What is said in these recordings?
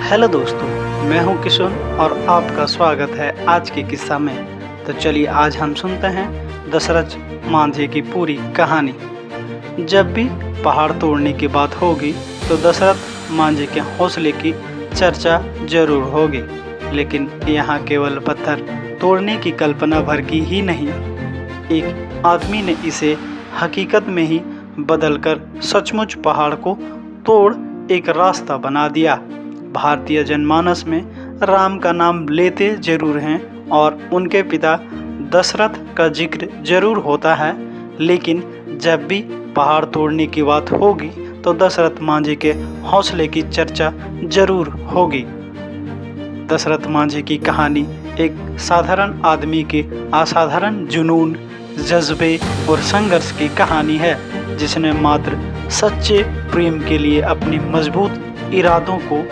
Hello दोस्तों, मैं हूं किशोर और आपका स्वागत है आज के किस्सा में। तो चलिए आज हम सुनते हैं दशरथ मांझी की पूरी कहानी। जब भी पहाड़ तोड़ने की बात होगी तो दशरथ मांझी के हौसले की चर्चा जरूर होगी, लेकिन यहाँ केवल पत्थर तोड़ने की कल्पना भर की ही नहीं, एक आदमी ने इसे हकीकत में ही बदलकर सचमुच पहाड़ को तोड़ एक रास्ता बना दिया। भारतीय जनमानस में राम का नाम लेते जरूर हैं और उनके पिता दशरथ का जिक्र जरूर होता है, लेकिन जब भी पहाड़ तोड़ने की बात होगी तो दशरथ मांझी के हौसले की चर्चा जरूर होगी। दशरथ मांझी की कहानी एक साधारण आदमी के असाधारण जुनून, जज्बे और संघर्ष की कहानी है, जिसने मात्र सच्चे प्रेम के लिए अपनी मजबूत इरादों को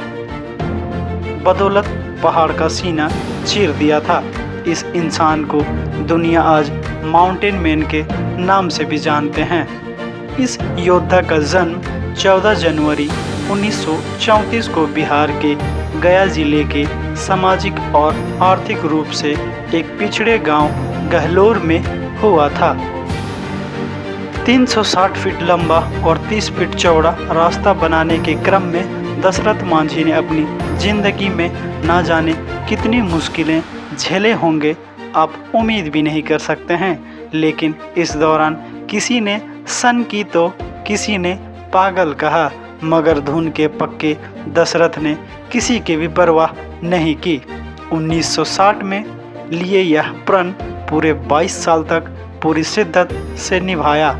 बदौलत पहाड़ का सीना चीर दिया था। इस इंसान को दुनिया आज माउंटेन मैन के नाम से भी जानते हैं। इस योद्धा का जन्म 14 जनवरी 1934 को बिहार के गया जिले के सामाजिक और आर्थिक रूप से एक पिछड़े गांव गहलोर में हुआ था। 360 फीट लंबा और 30 फीट चौड़ा रास्ता बनाने के क्रम में दशरथ मांझी ने अपनी जिंदगी में ना जाने कितनी मुश्किलें झेले होंगे, आप उम्मीद भी नहीं कर सकते हैं। लेकिन इस दौरान किसी ने सन की तो किसी ने पागल कहा, मगर धुन के पक्के दशरथ ने किसी की भी परवाह नहीं की। 1960 में लिए यह प्रण पूरे 22 साल तक पूरी शिद्दत से निभाया।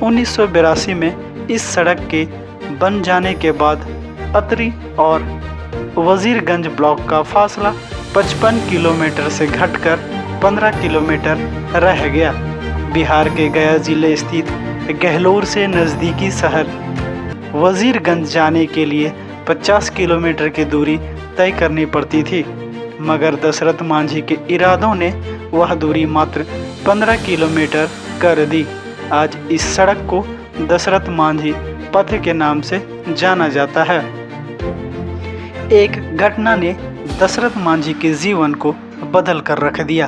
1982 में इस सड़क के बन जाने के बाद अतरी और वजीरगंज ब्लॉक का फासला 55 किलोमीटर से घटकर 15 किलोमीटर रह गया। बिहार के गया जिले स्थित गहलोर से नज़दीकी शहर वजीरगंज जाने के लिए 50 किलोमीटर की दूरी तय करनी पड़ती थी, मगर दशरथ मांझी के इरादों ने वह दूरी मात्र 15 किलोमीटर कर दी। आज इस सड़क को दशरथ मांझी पथ के नाम से जाना जाता है। एक घटना ने दशरथ मांझी के जीवन को बदल कर रख दिया।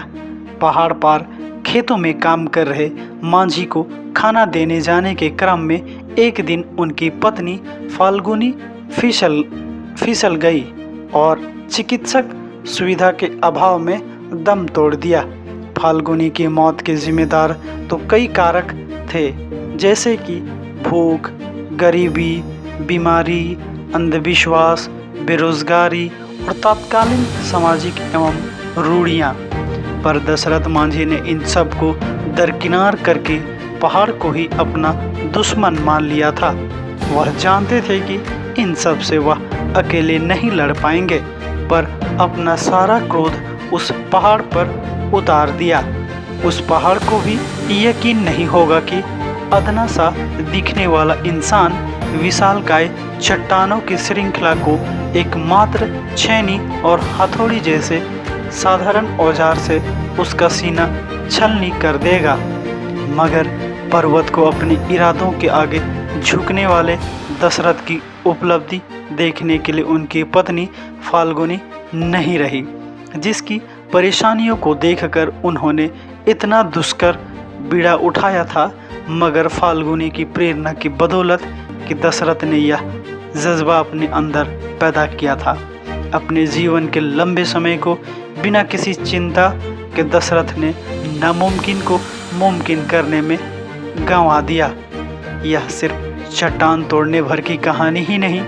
पहाड़ पार खेतों में काम कर रहे मांझी को खाना देने जाने के क्रम में एक दिन उनकी पत्नी फाल्गुनी फिसल गई और चिकित्सक सुविधा के अभाव में दम तोड़ दिया। फाल्गुनी की मौत के जिम्मेदार तो कई कारक थे, जैसे कि भूख, गरीबी, बीमारी, अंधविश्वास, बेरोजगारी और तत्कालीन सामाजिक एवं रूढ़ियाँ। पर दशरथ मांझी ने इन सब को दरकिनार करके पहाड़ को ही अपना दुश्मन मान लिया था। वह जानते थे कि इन सब से वह अकेले नहीं लड़ पाएंगे, पर अपना सारा क्रोध उस पहाड़ पर उतार दिया। उस पहाड़ को भी यकीन नहीं होगा कि अदना सा दिखने वाला इंसान विशालकाय चट्टानों की श्रृंखला को एकमात्र छेनी और हथौड़ी जैसे साधारण औजार से उसका सीना छलनी कर देगा। मगर पर्वत को अपने इरादों के आगे झुकने वाले दशरथ की उपलब्धि देखने के लिए उनकी पत्नी फाल्गुनी नहीं रही, जिसकी परेशानियों को देखकर उन्होंने इतना दुष्कर बीड़ा उठाया था। मगर फाल्गुनी की प्रेरणा की बदौलत कि दशरथ ने यह जज्बा अपने अंदर पैदा किया था। अपने जीवन के लंबे समय को बिना किसी चिंता के दशरथ ने नामुमकिन को मुमकिन करने में गंवा दिया। यह सिर्फ चट्टान तोड़ने भर की कहानी ही नहीं,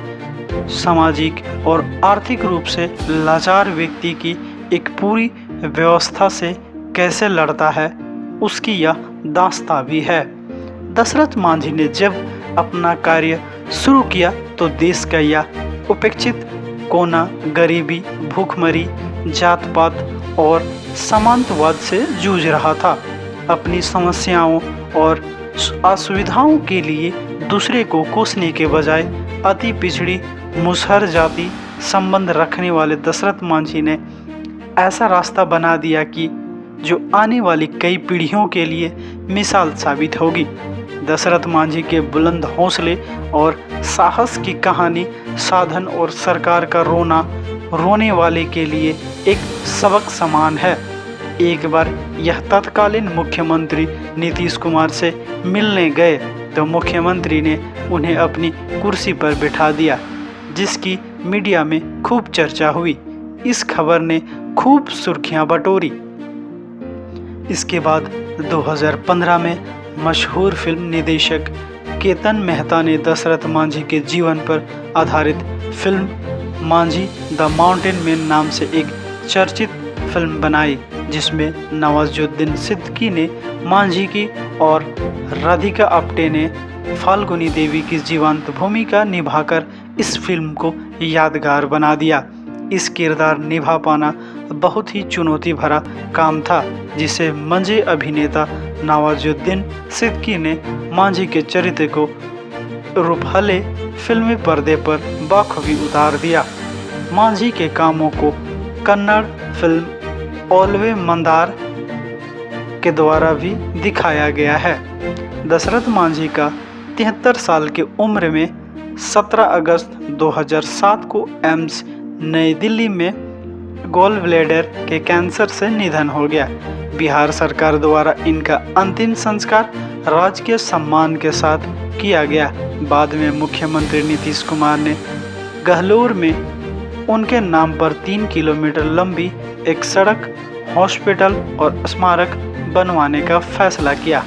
सामाजिक और आर्थिक रूप से लाचार व्यक्ति की एक पूरी व्यवस्था से कैसे लड़ता है, उसकी यह दास्तां भी है। दशरथ मांझी ने जब अपना कार्य शुरू किया तो देश का यह उपेक्षित कोना गरीबी, भूखमरी, जात पात और सामंतवाद से जूझ रहा था। अपनी समस्याओं और असुविधाओं के लिए दूसरे को कोसने के बजाय अति पिछड़ी मुसहर जाति संबंध रखने वाले दशरथ मांझी ने ऐसा रास्ता बना दिया कि जो आने वाली कई पीढ़ियों के लिए मिसाल साबित होगी। दशरथ मांझी के बुलंद हौसले और साहस की कहानी साधन और सरकार का रोने वाले के लिए एक सबक समान है। एक बार यह तत्कालीन मुख्यमंत्री नीतीश कुमार से मिलने गए तो मुख्यमंत्री ने उन्हें अपनी कुर्सी पर बिठा दिया, जिसकी मीडिया में खूब चर्चा हुई। इस खबर ने खूब सुर्खियां बटोरी। इसके बाद 2015 में मशहूर फिल्म निदेशक केतन मेहता ने दशरथ मांझी के जीवन पर आधारित film Manjhi the mountain man नाम से एक चर्चित फिल्म बनाई, जिसमें नवाजुद्दीन सिद्दीकी ने मांझी की और राधिका आप्टे ने फाल्गुनी देवी की जीवंत भूमिका निभाकर इस फिल्म को यादगार बना दिया। इस किरदार निभा पाना बहुत ही चुनौती भरा काम था, जिसे मंझे अभिनेता नवाजुद्दीन सिद्दीकी ने मांझी के चरित्र को रूपहले फिल्मी पर्दे पर बखूबी उतार दिया। मांझी के कामों को कन्नड़ फिल्म ओलवे मंदार के द्वारा भी दिखाया गया है। दशरथ मांझी का 73 साल की उम्र में 17 अगस्त 2007 को एम्स नई दिल्ली में गॉल ब्लैडर के कैंसर से निधन हो गया। बिहार सरकार द्वारा इनका अंतिम संस्कार राजकीय सम्मान के साथ किया गया। बाद में मुख्यमंत्री नीतीश कुमार ने गहलोर में उनके नाम पर 3 किलोमीटर लंबी एक सड़क, हॉस्पिटल और स्मारक बनवाने का फैसला किया।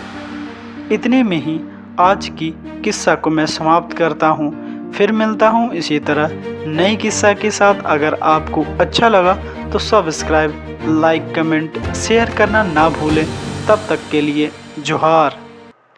इतने में ही आज की किस्सा को मैं समाप्त करता हूँ। फिर मिलता हूँ इसी तरह नई किस्सा के साथ। अगर आपको अच्छा लगा तो सब्सक्राइब, लाइक, कमेंट, शेयर करना ना भूलें। तब तक के लिए जोहार।